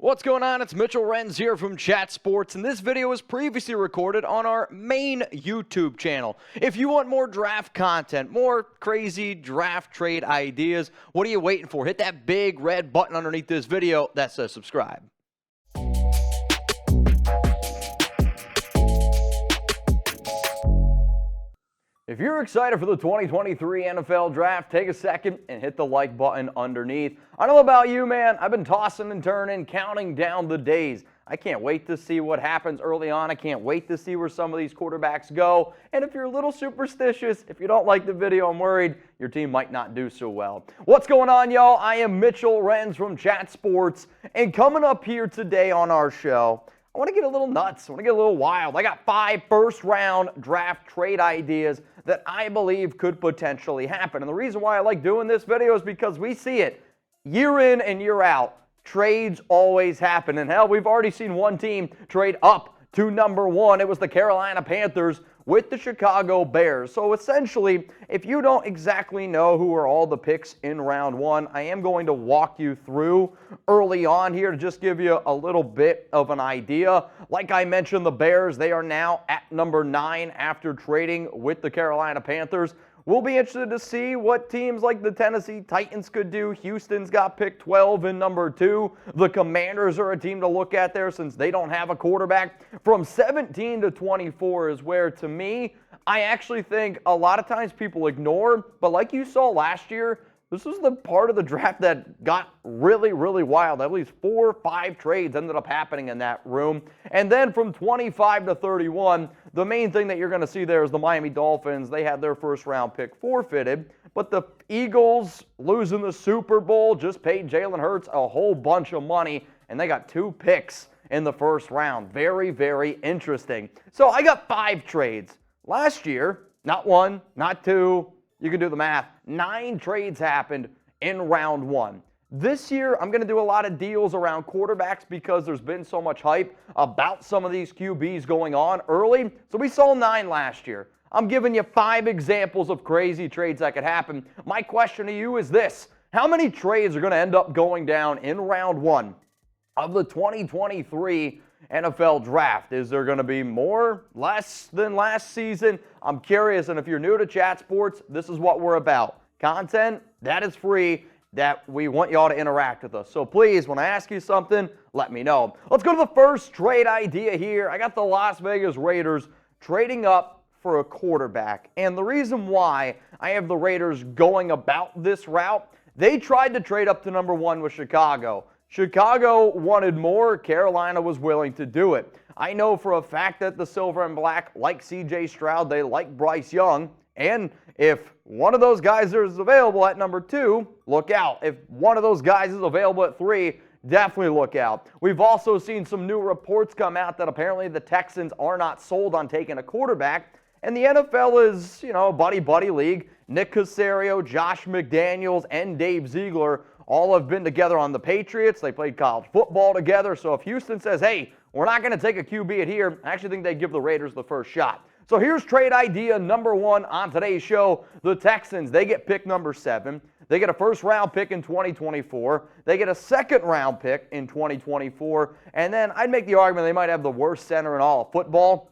What's going on? It's Mitchell Renz here from Chat Sports, and this video was previously recorded on our main YouTube channel. If you want more draft content, more crazy draft trade ideas, what are you waiting for? Hit that big red button underneath this video that says subscribe. If you're excited for the 2023 NFL Draft, take a second and hit the like button underneath. I don't know about you, man. I've been tossing and turning, counting down the days. I can't wait to see what happens early on. I can't wait to see where some of these quarterbacks go. And if you're a little superstitious, if you don't like the video, I'm worried your team might not do so well. What's going on, y'all? I am Mitchell Renz from Chat Sports. And coming up here today on our show, I want to get a little nuts. I want to get a little wild. I got 5 first-round draft trade ideas that I believe could potentially happen. And the reason why I like doing this video is because we see it year in and year out. Trades always happen. And hell, we've already seen one team trade up to number 1. It was the Carolina Panthers with the Chicago Bears. So essentially, if you don't exactly know who are all the picks in round 1, I am going to walk you through early on here to just give you a little bit of an idea. Like I mentioned, the Bears, they are now at number 9 after trading with the Carolina Panthers. We'll be interested to see what teams like the Tennessee Titans could do. Houston's got pick 12 in number 2. The Commanders are a team to look at there since they don't have a quarterback. From 17 to 24 is where, to me, I actually think a lot of times people ignore. But like you saw last year, this was the part of the draft that got really, really wild. At least 4 or 5 trades ended up happening in that room. And then from 25 to 31, the main thing that you're going to see there is the Miami Dolphins. They had their first-round pick forfeited. But the Eagles, losing the Super Bowl, just paid Jalen Hurts a whole bunch of money, and they got 2 picks in the first round. Very, very interesting. So I got 5 trades. Last year, not 1, not 2, you can do the math. 9 trades happened in round 1. This year, I'm going to do a lot of deals around quarterbacks because there's been so much hype about some of these QBs going on early. So we saw 9 last year. I'm giving you 5 examples of crazy trades that could happen. My question to you is this: how many trades are going to end up going down in round 1 of the 2023 NFL Draft? Is there going to be more, less than last season? I'm curious, and if you're new to Chat Sports, this is what we're about. Content that is free, that we want y'all to interact with us. So please, when I ask you something, let me know. Let's go to the first trade idea here. I got the Las Vegas Raiders trading up for a quarterback. And the reason why I have the Raiders going about this route, they tried to trade up to number 1 with Chicago. Chicago wanted more. Carolina was willing to do it. I know for a fact that the Silver and Black like CJ Stroud. They like Bryce Young. And if one of those guys is available at number 2, look out. If one of those guys is available at 3, definitely look out. We've also seen some new reports come out that apparently the Texans are not sold on taking a quarterback. And the NFL is, a buddy-buddy league. Nick Caserio, Josh McDaniels, and Dave Ziegler all have been together on the Patriots. They played college football together. So if Houston says, hey, we're not going to take a QB at here, I actually think they give the Raiders the first shot. So here's trade idea number 1 on today's show. The Texans, they get pick number 7. They get a first-round pick in 2024. They get a second-round pick in 2024. And then I'd make the argument they might have the worst center in all of football.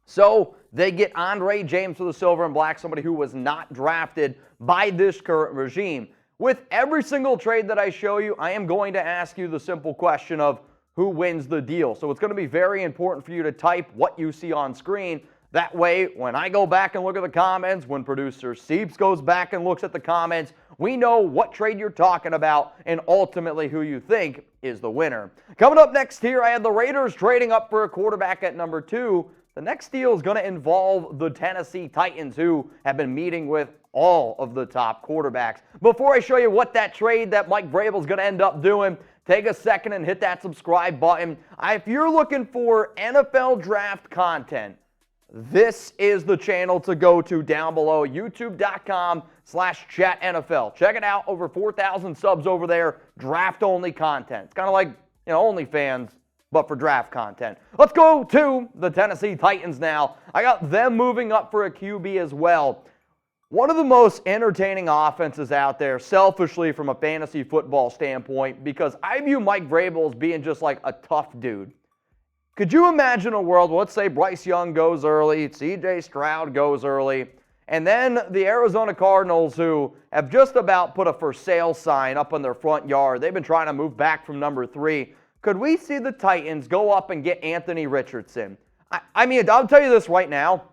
So they get Andre James for the Silver and Black, somebody who was not drafted by this current regime. With every single trade that I show you, I am going to ask you the simple question of who wins the deal. So it's going to be very important for you to type what you see on screen. That way, when I go back and look at the comments, when producer Seeps goes back and looks at the comments, we know what trade you're talking about and ultimately who you think is the winner. Coming up next here, I have the Raiders trading up for a quarterback at number 2. The next deal is going to involve the Tennessee Titans, who have been meeting with all of the top quarterbacks. Before I show you what that trade that Mike Vrabel is going to end up doing, take a second and hit that subscribe button. If you're looking for NFL draft content, this is the channel to go to down below, youtube.com/chatnfl. Check it out. Over 4,000 subs over there. Draft-only content. It's kind of like, OnlyFans, but for draft content. Let's go to the Tennessee Titans now. I got them moving up for a QB as well. One of the most entertaining offenses out there, selfishly from a fantasy football standpoint, because I view Mike Vrabel as being just like a tough dude. Could you imagine a world, let's say Bryce Young goes early, CJ Stroud goes early, and then the Arizona Cardinals, who have just about put a for sale sign up on their front yard, they've been trying to move back from number 3. Could we see the Titans go up and get Anthony Richardson? I mean, I'll tell you this right now.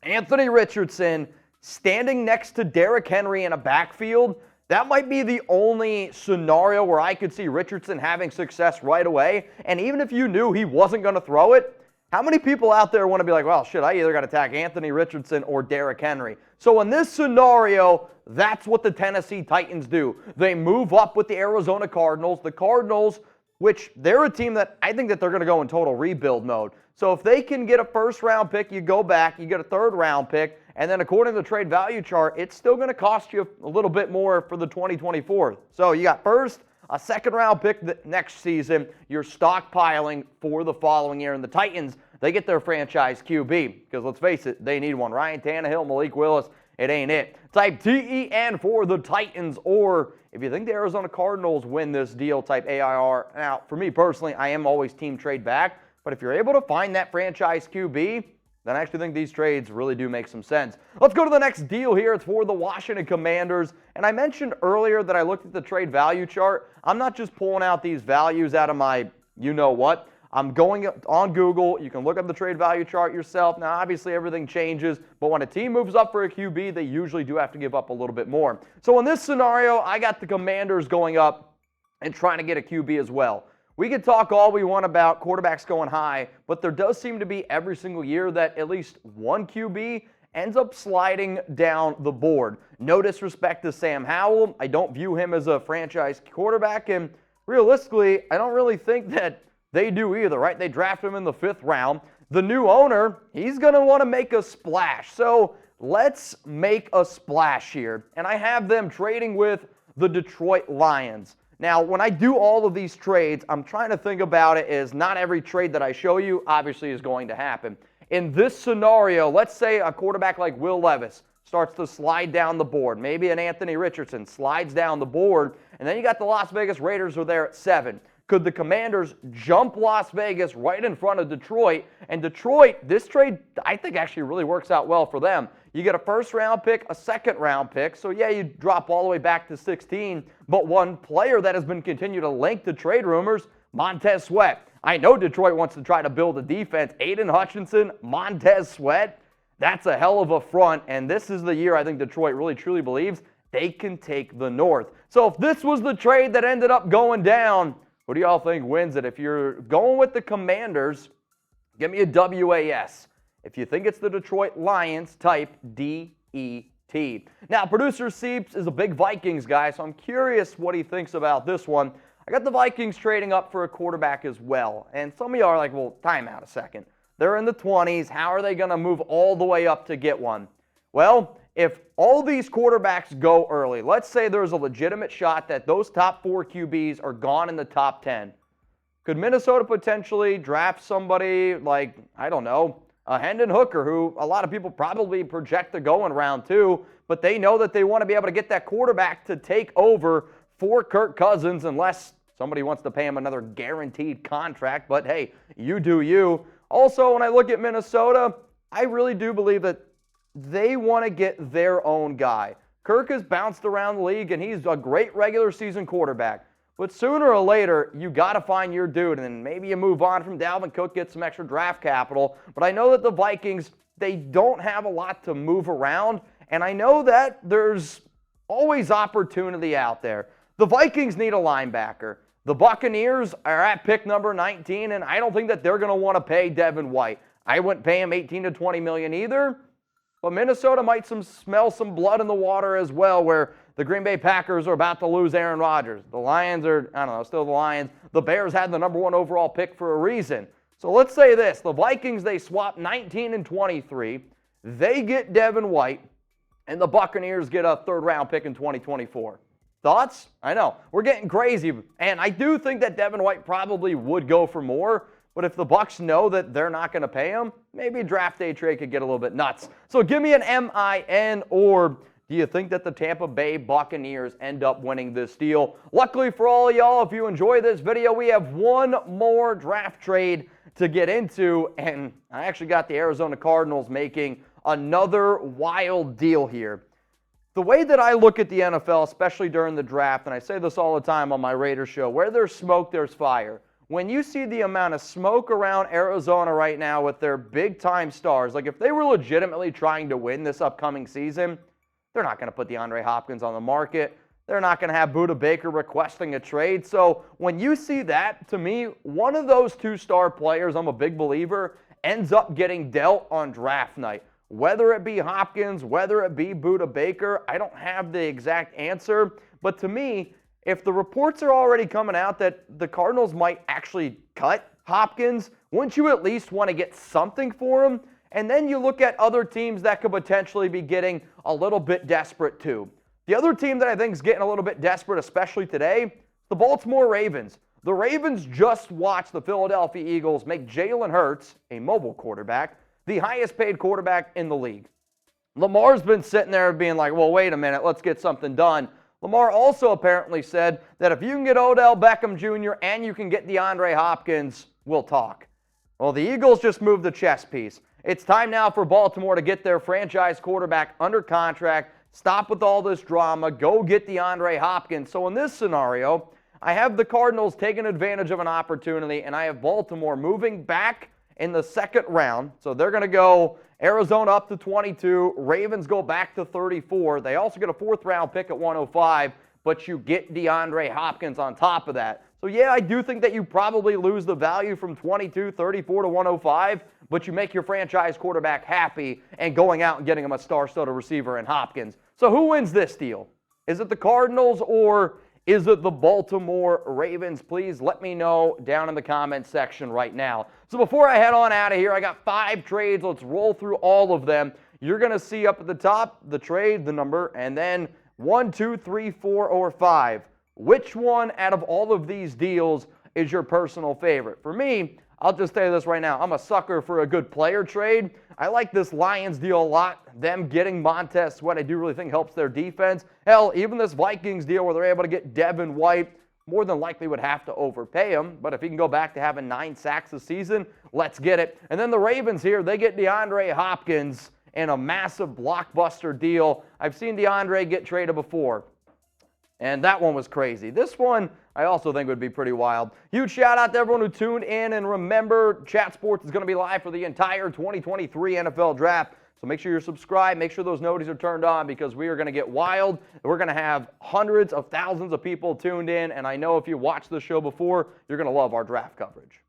Anthony Richardson standing next to Derrick Henry in a backfield, that might be the only scenario where I could see Richardson having success right away. And even if you knew he wasn't going to throw it, how many people out there want to be like, well, shit, I either got to attack Anthony Richardson or Derrick Henry? So in this scenario, that's what the Tennessee Titans do. They move up with the Arizona Cardinals. The Cardinals, which they're a team that I think that they're going to go in total rebuild mode. So if they can get a first-round pick, you go back, you get a third-round pick, and then according to the trade value chart, it's still going to cost you a little bit more for the 2024. So you got first, a second-round pick next season. You're stockpiling for the following year. And the Titans, they get their franchise QB because, let's face it, they need one. Ryan Tannehill, Malik Willis, it ain't it. Type TEN for the Titans, or if you think the Arizona Cardinals win this deal, type AIR. Now, for me personally, I am always team trade back. But if you're able to find that franchise QB, then I actually think these trades really do make some sense. Let's go to the next deal here. It's for the Washington Commanders. And I mentioned earlier that I looked at the trade value chart. I'm not just pulling out these values out of my you-know-what. I'm going on Google. You can look up the trade value chart yourself. Now, obviously, everything changes. But when a team moves up for a QB, they usually do have to give up a little bit more. So in this scenario, I got the Commanders going up and trying to get a QB as well. We could talk all we want about quarterbacks going high, but there does seem to be every single year that at least one QB ends up sliding down the board. No disrespect to Sam Howell. I don't view him as a franchise quarterback, and realistically, I don't really think that they do either, right? They draft him in the 5th round. The new owner, he's going to want to make a splash. So let's make a splash here. And I have them trading with the Detroit Lions. Now, when I do all of these trades, I'm trying to think about it as not every trade that I show you obviously is going to happen. In this scenario, let's say a quarterback like Will Levis starts to slide down the board. Maybe an Anthony Richardson slides down the board, and then you got the Las Vegas Raiders are there at 7. Could the Commanders jump Las Vegas right in front of Detroit? And Detroit, this trade, I think actually really works out well for them. You get a first-round pick, a second-round pick. So, yeah, you drop all the way back to 16. But one player that has been continued to link to trade rumors, Montez Sweat. I know Detroit wants to try to build a defense. Aiden Hutchinson, Montez Sweat, that's a hell of a front. And this is the year I think Detroit really truly believes they can take the North. So if this was the trade that ended up going down, who do y'all think wins it? If you're going with the Commanders, give me a WAS. If you think it's the Detroit Lions, type DET. Now, producer Seeps is a big Vikings guy, so I'm curious what he thinks about this one. I got the Vikings trading up for a quarterback as well. And some of y'all are like, well, time out a second. They're in the 20s. How are they going to move all the way up to get one? Well, if all these quarterbacks go early, let's say there's a legitimate shot that those top 4 QBs are gone in the top 10. Could Minnesota potentially draft somebody like, I don't know, a Hendon Hooker, who a lot of people probably project to go in round 2, but they know that they want to be able to get that quarterback to take over for Kirk Cousins unless somebody wants to pay him another guaranteed contract. But hey, you do you. Also, when I look at Minnesota, I really do believe that they want to get their own guy. Kirk has bounced around the league, and he's a great regular season quarterback. But sooner or later, you got to find your dude, and then maybe you move on from Dalvin Cook, get some extra draft capital. But I know that the Vikings, they don't have a lot to move around, and I know that there's always opportunity out there. The Vikings need a linebacker. The Buccaneers are at pick number 19, and I don't think that they're going to want to pay Devin White. I wouldn't pay him $18 to $20 million either. But Minnesota might smell some blood in the water as well, where the Green Bay Packers are about to lose Aaron Rodgers. The Lions are, I don't know, still the Lions. The Bears had the number 1 overall pick for a reason. So let's say this. The Vikings, they swap 19 and 23. They get Devin White, and the Buccaneers get a 3rd-round pick in 2024. Thoughts? I know. We're getting crazy. And I do think that Devin White probably would go for more. But if the Bucs know that they're not going to pay him, maybe a draft day trade could get a little bit nuts. So give me an MIN or Do you think that the Tampa Bay Buccaneers end up winning this deal? Luckily for all of y'all, if you enjoy this video, we have one more draft trade to get into, and I actually got the Arizona Cardinals making another wild deal here. The way that I look at the NFL, especially during the draft, and I say this all the time on my Raiders show, where there's smoke, there's fire. When you see the amount of smoke around Arizona right now with their big-time stars, like if they were legitimately trying to win this upcoming season, they're not going to put DeAndre Hopkins on the market. They're not going to have Budda Baker requesting a trade. So when you see that, to me, one of those two-star players, I'm a big believer, ends up getting dealt on draft night. Whether it be Hopkins, whether it be Budda Baker, I don't have the exact answer. But to me, if the reports are already coming out that the Cardinals might actually cut Hopkins, wouldn't you at least want to get something for him? And then you look at other teams that could potentially be getting a little bit desperate too. The other team that I think is getting a little bit desperate, especially today, the Baltimore Ravens. The Ravens just watched the Philadelphia Eagles make Jalen Hurts, a mobile quarterback, the highest paid quarterback in the league. Lamar's been sitting there being like, well, wait a minute, let's get something done. Lamar also apparently said that if you can get Odell Beckham Jr. and you can get DeAndre Hopkins, we'll talk. Well, the Eagles just moved the chess piece. It's time now for Baltimore to get their franchise quarterback under contract, stop with all this drama, go get DeAndre Hopkins. So in this scenario, I have the Cardinals taking advantage of an opportunity, and I have Baltimore moving back in the second round. So they're going to go Arizona up to 22. Ravens go back to 34. They also get a fourth-round pick at 105, but you get DeAndre Hopkins on top of that. So, yeah, I do think that you probably lose the value from 22, 34 to 105, but you make your franchise quarterback happy and going out and getting him a star-studded receiver in Hopkins. So who wins this deal? Is it the Cardinals or is it the Baltimore Ravens? Please let me know down in the comments section right now. So before I head on out of here, I got 5 trades. Let's roll through all of them. You're going to see up at the top the trade, the number, and then 1, 2, 3, 4, or 5. Which one out of all of these deals is your personal favorite? For me, I'll just tell you this right now. I'm a sucker for a good player trade. I like this Lions deal a lot. Them getting Montez Sweat, I do really think helps their defense. Hell, even this Vikings deal where they're able to get Devin White, more than likely would have to overpay him. But if he can go back to having 9 sacks a season, let's get it. And then the Ravens here, they get DeAndre Hopkins in a massive blockbuster deal. I've seen DeAndre get traded before, and that one was crazy. This one, I also think would be pretty wild. Huge shout out to everyone who tuned in, and remember, Chat Sports is going to be live for the entire 2023 NFL Draft. So make sure you're subscribed, make sure those notifications are turned on because we are going to get wild. We're going to have hundreds of thousands of people tuned in, and I know if you watched the show before, you're going to love our draft coverage.